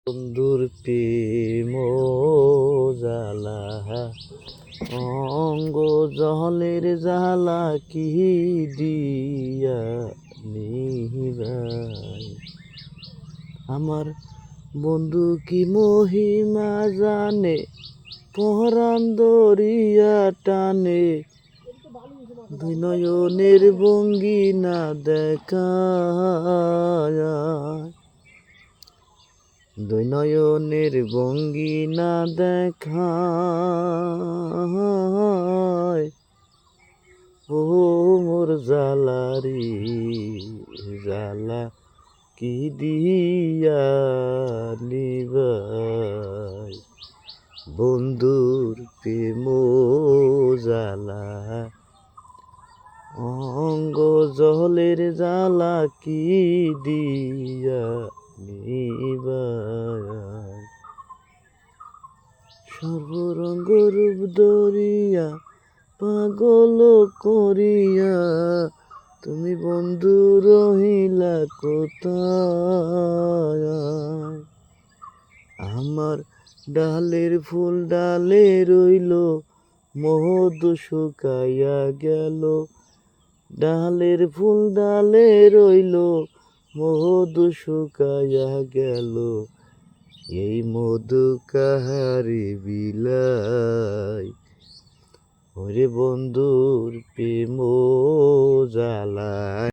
বন্ধুর প্রেম জ্বালা অঙ্গ জলের জ্বালা কি দিয়া নিবাই। আমার বন্ধু কি মহিমা জানে, পরাণ দরিয়া টানে, দুই নয়নের ভঙ্গি না দেখায়, দুই নয়নের ভঙ্গি না দেখায়। ও মোর জ্বালারি জ্বালা কি দিয়া নিবাই। বন্ধুর প্রেম জ্বালা অঙ্গ জলের জ্বালা কি দিয়া নিবাই। সর্বরঙ্গ রূপ ধরিয়া পাগল করিয়া তুমি বন্ধু রহিলা কোথায়। আমার ডালের ফুল ডালে রইল, মধু শুকাইয়া গেল। ডালের ফুল ডালে রইল, মধু শুকাইয়া গেল। এই মধু কাহারে বিলাই। ওরে বন্ধুর প্রেম জ্বালা।